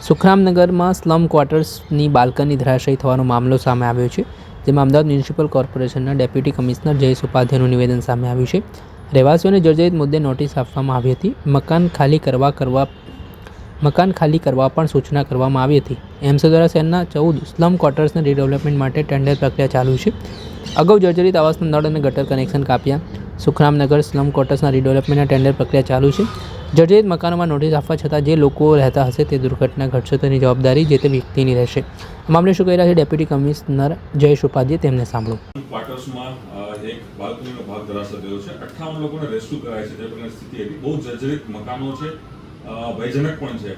સુખરામનગરમાં slum ક્વાર્ટર્સની balcony ધરાશાયી થવાનો મામલો સામે આવ્યો છે, જેમાં અમદાવાદ મ્યુનિસિપલ કોર્પોરેશનના ડેપ્યુટી કમિશનર જયેશ ઉપાધ્યાયનું નિવેદન સામે આવ્યું છે. રહેવાસીઓને જર્જરિત મુદ્દે નોટિસ આપવામાં આવી હતી. મકાન ખાલી કરવા પણ સૂચના કરવામાં આવી હતી. એમસી દ્વારા શહેરના 14 સ્લમ ક્વાર્ટર્સના રીડેવલપમેન્ટ માટે ટેન્ડર પ્રક્રિયા ચાલુ છે. અગાઉ જર્જરિત આવાસના નળ અને ગટર કનેક્શન કાપ્યા. સુખરામનગર સ્લમ ક્વાર્ટર્સના રીડેવલપમેન્ટના ટેન્ડર પ્રક્રિયા ચાલુ છે. જર્જરિત મકાનોમાં નોટિસ આપવા છતાં જે લોકો રહેતા હશે તે દુર્ઘટના ઘટશે તેની જવાબદારી જે તે વ્યક્તિની રહેશે. આ મામલે શું કહી રહ્યા છે ડેપ્યુટી કમિશનર જયેશ ઉપાધ્યાય, તેમને સાંભળો. ક્વાર્ટર્સમાં એક બાલ્કનીનો ભાગ ધરાશય થયો છે. 58 લોકોને રેસ્ક્યુ કરાય છે. તે પ્રકારની સ્થિતિ હતી. બહુ જર્જરિત મકાનો છે, ભયજનક પણ છે.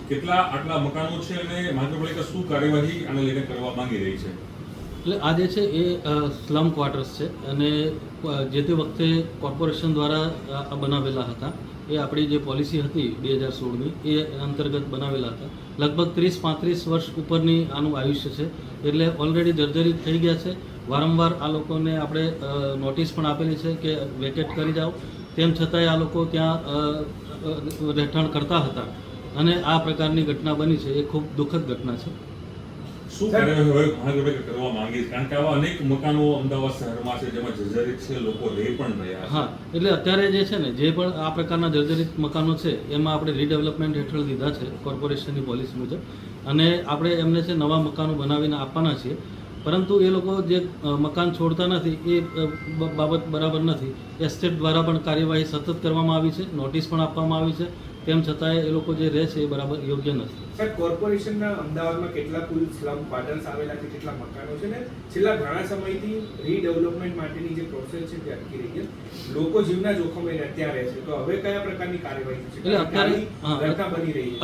કેટલા આટલા મકાનો છે અને મહાનગરપાલિકા શું કાર્યવાહી આને લઈને કરવા માંગી રહી છે? એટલે આ જે છે એ સ્લમ ક્વાર્ટર્સ છે અને જે તે વખતે કોર્પોરેશન દ્વારા બનાવેલા હતા. એ આપણી જે પોલિસી હતી 2016ની એ અંતર્ગત બનાવેલા હતા. લગભગ 30-35 વર્ષ ઉપરની આનું આયુષ્ય છે, એટલે ઓલરેડી જર્જરિત થઈ ગયા છે. વારંવાર આ લોકોને આપણે નોટિસ પણ આપેલી છે કે વેકેટ કરી જાઓ, તેમ છતાંય આ લોકો ત્યાં રહેઠાણ કરતા હતા અને આ પ્રકારની ઘટના બની છે. એ ખૂબ દુઃખદ ઘટના છે. શું મહાનગરપાલિકા કરવા માંગી છે? કારણ કે આવા અનેક મકાનો અમદાવાદ શહેરમાં છે જેમાં જર્જરિત છે, લોકો રહી પણ રહ્યા. હા, એટલે અત્યારે જે છે ને જે પણ આ પ્રકારના જર્જરિત મકાનો છે એમાં આપણે રીડેવલપમેન્ટ હેઠળ લીધા છે કોર્પોરેશનની પોલિસી મુજબ, અને આપણે એમને છે નવા મકાનો બનાવીને આપવાના છીએ. પરંતુ એ લોકો જે મકાન છોડતા નથી એ બાબત બરાબર નથી. એસ્ટેટ દ્વારા પણ કાર્યવાહી સતત કરવામાં આવી છે, નોટિસ પણ આપવામાં આવી છે. તેમ છતાંય એ લોકો જે રહે છે એ બરાબર યોગ્ય નથી. સર, કોર્પોરેશનના અમદાવાદમાં કેટલા કુલ સ્લમ ક્વાર્ટર્સ આવેલા છે, કેટલા મકાનો છે ને છેલ્લા ઘણા સમયથી રીડેવલપમેન્ટ માટેની જે પ્રોસેસ છે તે અટકી રહી છે. લોકો જીવના જોખમે ત્યાં રહે છે, તો હવે કયા પ્રકારની કાર્યવાહી છે? એટલે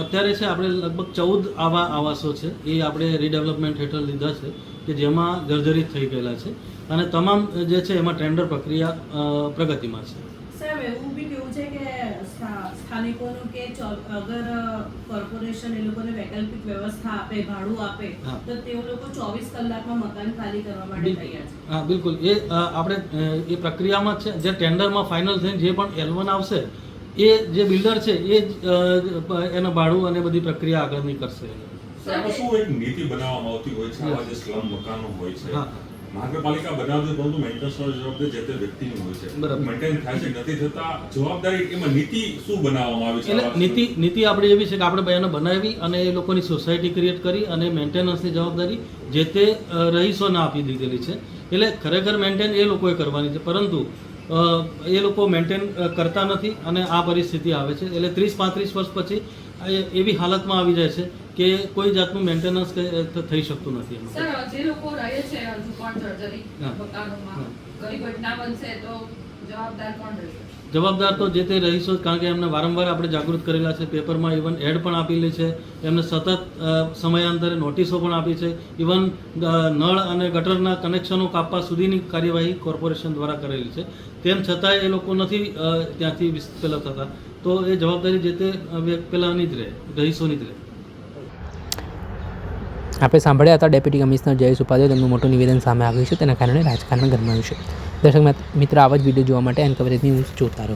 અત્યારે છે આપણે લગભગ 14 આવા આવાસો છે એ આપણે રીડેવલપમેન્ટ હેઠળ લીધા છે કે જેમાં જર્જરિત થઈ ગયેલા છે અને તમામ જે છે એમાં ટેન્ડર પ્રક્રિયા પ્રગતિમાં છે. સાહેબ, એવું બી કેવું છે કે સ્થાનિકોનું કે અગર કોર્પોરેશન એ લોકોને વૈકલ્પિક વ્યવસ્થા આપે, ભાડું આપે, તો તેઓ લોકો 24 કલાકમાં મકાન ખાલી કરવા માટે તૈયાર છે. હા, બિલકુલ. એ આપણે એ પ્રક્રિયામાં છે. જે ટેન્ડરમાં ફાઇનલ થઈને જે પણ L1 આવશે એ જે બિલ્ડર છે એ જ એના ભાડું અને બધી પ્રક્રિયા આગળની કરશે. શું એક નીતિ બનાવવામાં આવતી હોય છે આવા જે સ્લમ મકાનો હોય છે? મહાનગરપાલિકા બનાવતી, પરંતુ મેન્ટેનન્સની જવાબદારી જે તે વ્યક્તિની હોય છે. મેન્ટેન થાય છે, નથી થતા, જવાબદારી એમાં નીતિ શું બનાવવામાં આવી છે? એટલે નીતિ આપણી એવી છે કે આપણે બધાને બનાવી અને એ લોકોની સોસાયટી ક્રિએટ કરી અને મેન્ટેનન્સની જવાબદારી જે તે રહીશોને આપી દીધેલી છે. એટલે ખરેખર મેન્ટેન એ લોકોએ કરવાની છે, પરંતુ એ લોકો મેન્ટેન કરતા નથી અને આ પરિસ્થિતિ આવે છે. એટલે 30-35 વર્ષ પછી એવી હાલતમાં આવી જાય છે કે કોઈ જાતનું મેન્ટેનન્સ થઈ શકતું નથી. સર, જે લોકો રહે છે હજુ પણ જર્જરિત મકાનોમાં, કોઈ ઘટના બનશે તો જવાબદાર કોણ રહેશે? જવાબદાર તો જે તે રહીશો, કારણ કે એમને વારંવાર આપણે જાગૃત કરેલા છે. પેપરમાં ઇવન એડ પણ આપેલી છે. એમને સતત સમયાંતરે નોટિસો પણ આપી છે. ઇવન નળ અને ગટરના કનેક્શનો કાપવા સુધીની કાર્યવાહી કોર્પોરેશન દ્વારા કરેલી છે. તેમ છતાંય એ લોકો નથી ત્યાંથી પેલા થતા. તો એ જવાબદારી જે તે પેલાની જ રહે, રહીશોની જ રહે. આપણે સાંભળ્યા હતા ડેપ્યુટી કમિશનર જયેશ ઉપાધ્યાય. તેમનું મોટું નિવેદન સામે આવ્યું છે, તેના કારણે રાજકારણ ગરમાયું છે. દર્શક મિત્ર, આવા જ વિડીયો જોવા માટે એન કવરેજ ન્યૂઝ જોતા રહો.